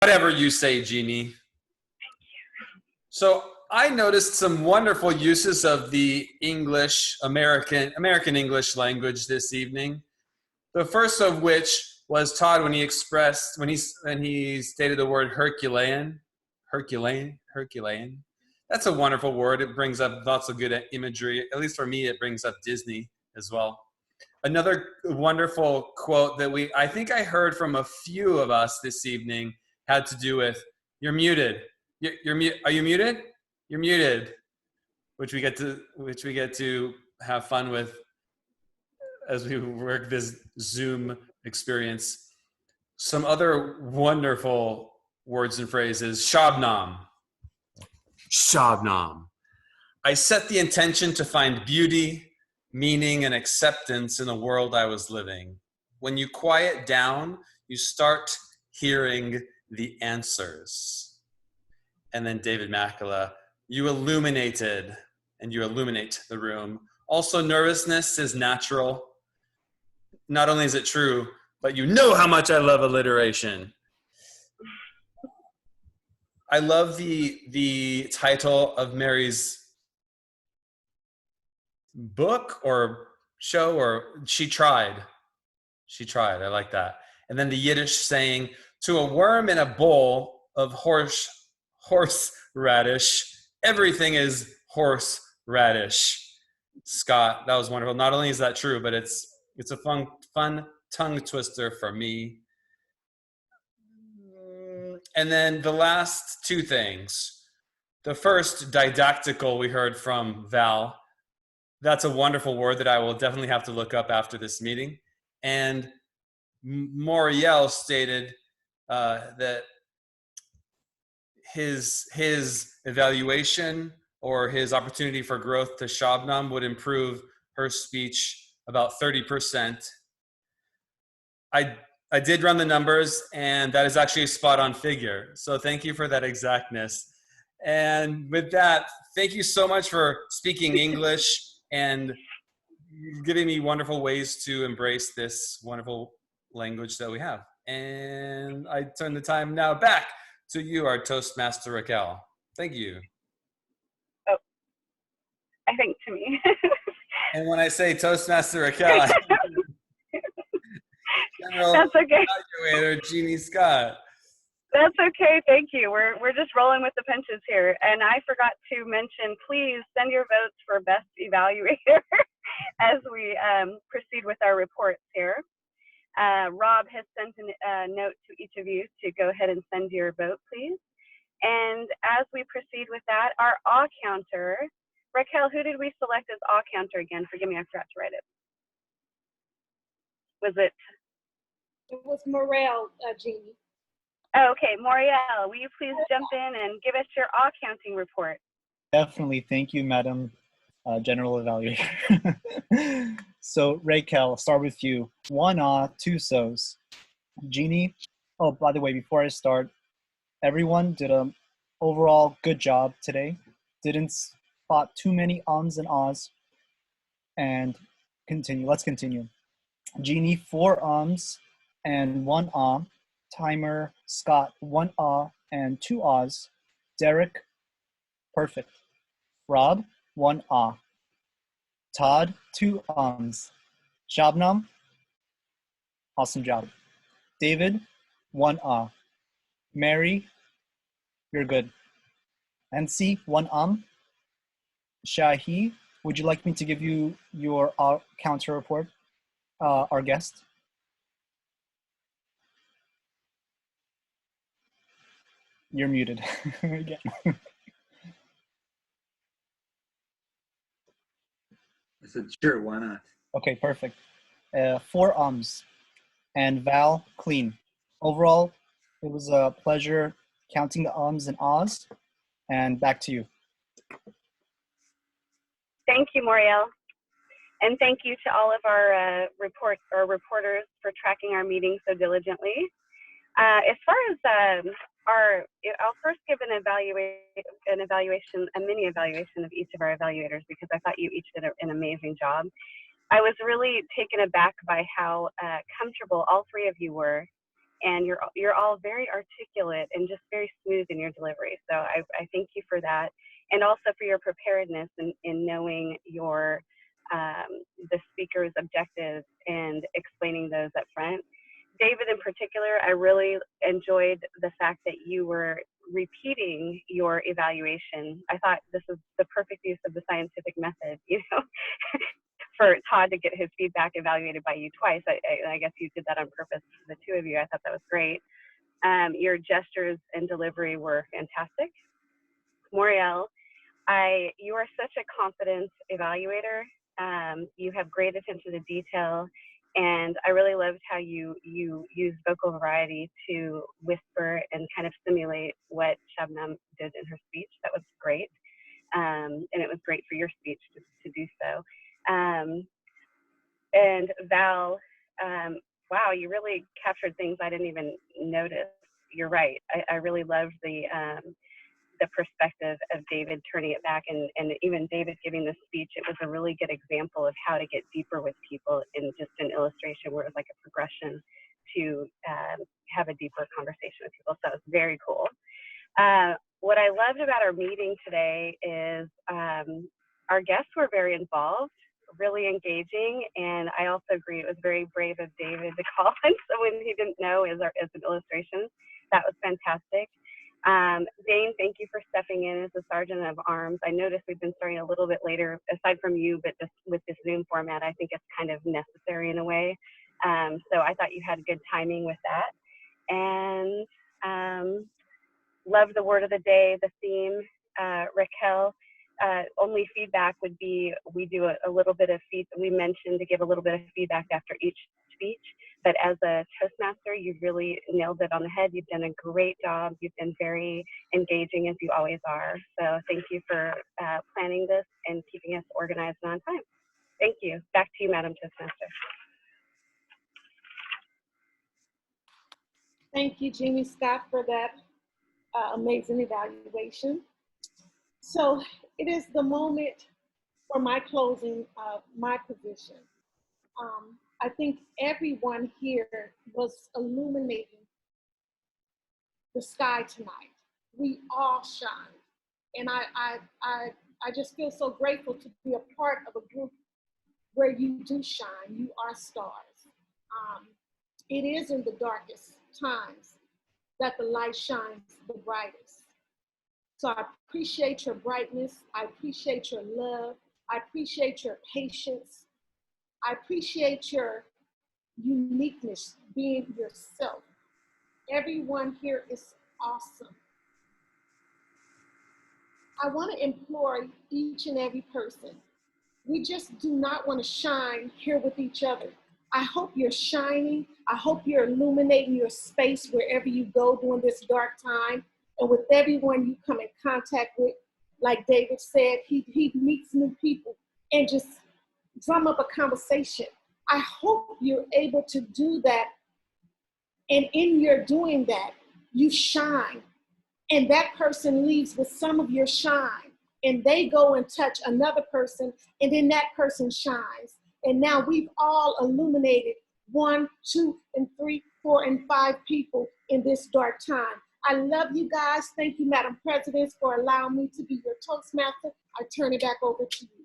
Whatever you say, Jeanie. So I noticed some wonderful uses of the American English language this evening. The first of which was Todd when he stated the word Herculean. That's a wonderful word. It brings up lots of good imagery. At least for me, it brings up Disney as well. Another wonderful quote that I think I heard from a few of us this evening had to do with, "You're muted. Are you muted? You're muted," which we get to have fun with as we work this Zoom experience. Some other wonderful words and phrases. Shabnam. I set the intention to find beauty, meaning, and acceptance in the world I was living. When you quiet down, you start hearing the answers. And then David Makala, you illuminated, and you illuminate the room. Also, nervousness is natural. Not only is it true, but you know how much I love alliteration. I love the title of Mary's book or show, or She Tried. I like that. And then the Yiddish saying, to a worm in a bowl of horseradish, everything is horseradish. Scott, that was wonderful. Not only is that true, but it's a fun tongue twister for me. And then the last two things. The first, didactical, we heard from Val. That's a wonderful word that I will definitely have to look up after this meeting. And Moriel stated that his evaluation or his opportunity for growth to Shabnam would improve her speech about 30%. I did run the numbers, and that is actually a spot-on figure. So thank you for that exactness. And with that, thank you so much for speaking English and giving me wonderful ways to embrace this wonderful language that we have. And I turn the time now back to you, our Toastmaster Raquel. Thank you. Oh, I think to me. And when I say Toastmaster Raquel, General That's okay. Evaluator Jeanie Scott. That's okay. Thank you. We're just rolling with the punches here. And I forgot to mention, please send your votes for Best Evaluator as we proceed with our reports here. Rob has sent a note to each of you to go ahead and send your vote, please. And as we proceed with that, our awe counter, Raquel, who did we select as awe counter again? Forgive me, I forgot to write it. Was it? It was Morel, Jeanie. Oh, okay, Moriel, will you please jump in and give us your awe counting report? Definitely, thank you, Madam General Evaluator. So, Raquel, I'll start with you. 1 awe, 2 so's. Jeanie, oh, by the way, before I start, everyone did an overall good job today. Didn't spot too many ums and ahs. And let's continue. Jeanie, 4 ums and 1 ah. Timer, Scott, 1 ah and 2 ahs. Derek, perfect. Rob, 1 ah. Todd, 2 ums. Shabnam, awesome job. David, 1 ah. Mary, you're good. NC, 1 Shahi, would you like me to give you your counter report, our guest? You're muted again. I said, sure, why not? Okay, perfect. 4 ums. And Val, clean. Overall, it was a pleasure counting the ums and ahs. And back to you. Thank you, Moriel. And thank you to all of our reporters for tracking our meeting so diligently. As far as I'll first give a mini evaluation of each of our evaluators, because I thought you each did an amazing job. I was really taken aback by how comfortable all 3 of you were and you're all very articulate and just very smooth in your delivery. So I thank you for that, and also for your preparedness in knowing your the speaker's objectives and explaining those up front. David, in particular, I really enjoyed the fact that you were repeating your evaluation. I thought this was the perfect use of the scientific method, for Todd to get his feedback evaluated by you twice. I guess you did that on purpose for the two of you. I thought that was great. Your gestures and delivery were fantastic. Moriel, you are such a confident evaluator. You have great attention to detail, and I really loved how you use vocal variety to whisper and kind of simulate what Shabnam did in her speech. That was great, and it was great for your speech to do so. And Val, wow, you really captured things I didn't even notice. You're right. I really loved the perspective of David turning it back, and even David giving the speech. It was a really good example of how to get deeper with people in just an illustration where it was like a progression to have a deeper conversation with people. So it was very cool. What I loved about our meeting today is our guests were very involved, really engaging, and I also agree it was very brave of David to call on someone he didn't know as an illustration. That was fantastic. Dane, thank you for stepping in as the Sergeant of Arms. I noticed we've been starting a little bit later, aside from you, but just with this Zoom format, I think it's kind of necessary in a way. So I thought you had good timing with that. And love the word of the day, the theme, Raquel. Only feedback would be we do a little bit of we mentioned to give a little bit of feedback after each speech, but as a Toastmaster, you really nailed it on the head. You've done a great job. You've been very engaging, as you always are. So thank you for planning this and keeping us organized and on time. Thank you. Back to you, Madam Toastmaster. Thank you, Jeanie Scott, for that amazing evaluation. So it is the moment for my closing of my position. I think everyone here was illuminating the sky tonight. We all shine. And I just feel so grateful to be a part of a group where you do shine. You are stars. It is in the darkest times that the light shines the brightest. So I appreciate your brightness. I appreciate your love. I appreciate your patience. I appreciate your uniqueness, being yourself. Everyone here is awesome. I want to implore each and every person. We just do not want to shine here with each other. I hope you're shining. I hope you're illuminating your space wherever you go during this dark time. And with everyone you come in contact with, like David said, he meets new people and just drum up a conversation. I hope you're able to do that. And in your doing that, you shine. And that person leaves with some of your shine. And they go and touch another person, and then that person shines. And now we've all illuminated 1, 2, and 3, 4, and 5 people in this dark time. I love you guys. Thank you, Madam President, for allowing me to be your Toastmaster. I turn it back over to you.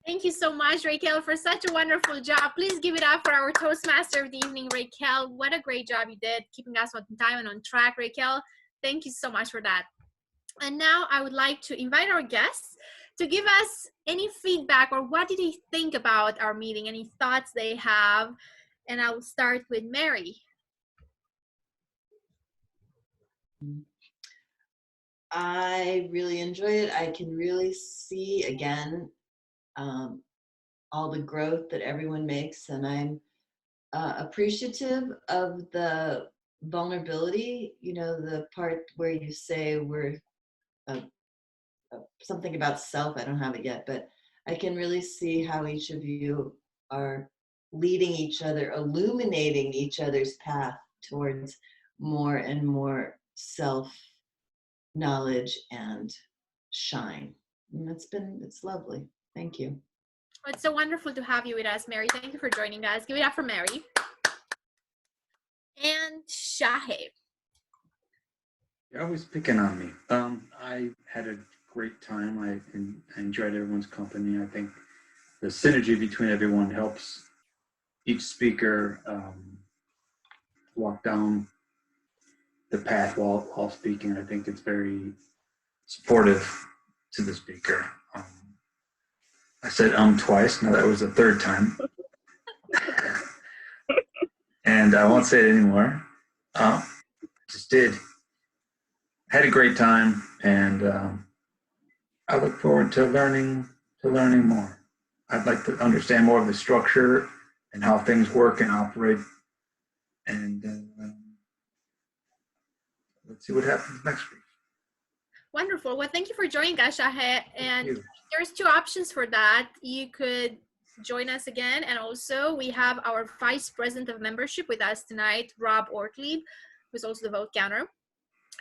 Thank you so much, Raquel, for such a wonderful job. Please give it up for our Toastmaster of the evening, Raquel. What a great job you did, keeping us on time and on track, Raquel. Thank you so much for that. And now I would like to invite our guests to give us any feedback or what did they think about our meeting, any thoughts they have. And I will start with Mary. I really enjoyed it. I can really see again all the growth that everyone makes, and I'm appreciative of the vulnerability, you know, the part where you say we're something about self. I don't have it yet, but I can really see how each of you are leading each other, illuminating each other's path towards more and more self knowledge and shine. And it's lovely. Thank you. It's so wonderful to have you with us, Mary. Thank you for joining us. Give it up for Mary. And Shahid. You're always picking on me. I had a great time. I enjoyed everyone's company. I think the synergy between everyone helps each speaker walk down the path while speaking. I think it's very supportive to the speaker. I said twice. Now that was the third time. And I won't say it anymore. Just did. Had a great time, and I look forward to learning more. I'd like to understand more of the structure and how things work and operate. And let's see what happens next week. Wonderful. Well, thank you for joining us, Shahid. And you. there's two options for that. You could join us again. And also we have our Vice President of Membership with us tonight, Rob Ortlieb, who's also the vote counter.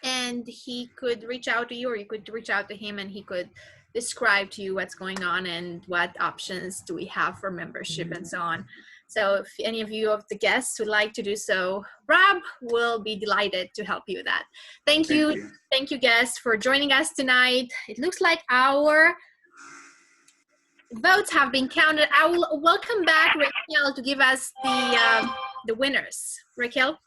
And he could reach out to you, or you could reach out to him, and he could describe to you what's going on and what options do we have for membership and so on. So if any of you of the guests would like to do so, Rob will be delighted to help you with that. Thank you. Thank you, guests, for joining us tonight. It looks like our votes have been counted. I will welcome back Raquel to give us the winners. Raquel?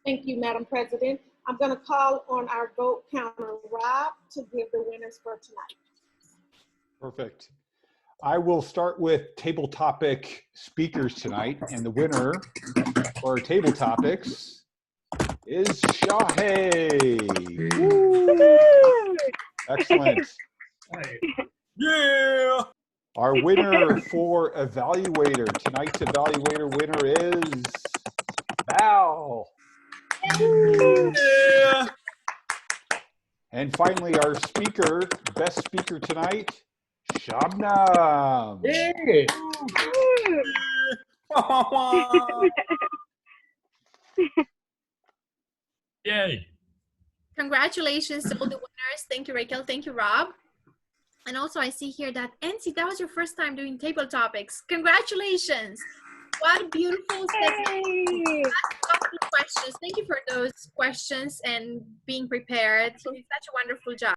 Thank you, Madam President. I'm going to call on our vote counter, Rob, to give the winners for tonight. Perfect. I will start with table topic speakers tonight, and the winner for our table topics is Shahid. Woo! Excellent. Yeah. Our winner for Evaluator, tonight's Evaluator winner is Val. Yeah. And finally, our speaker, best speaker tonight, Shabnam. Hey. Yay. Congratulations to all the winners. Thank you, Raquel. Thank you, Rob. And also I see here that NC, that was your first time doing table topics. Congratulations. What a beautiful questions. Thank you for those questions and being prepared. You did such a wonderful job.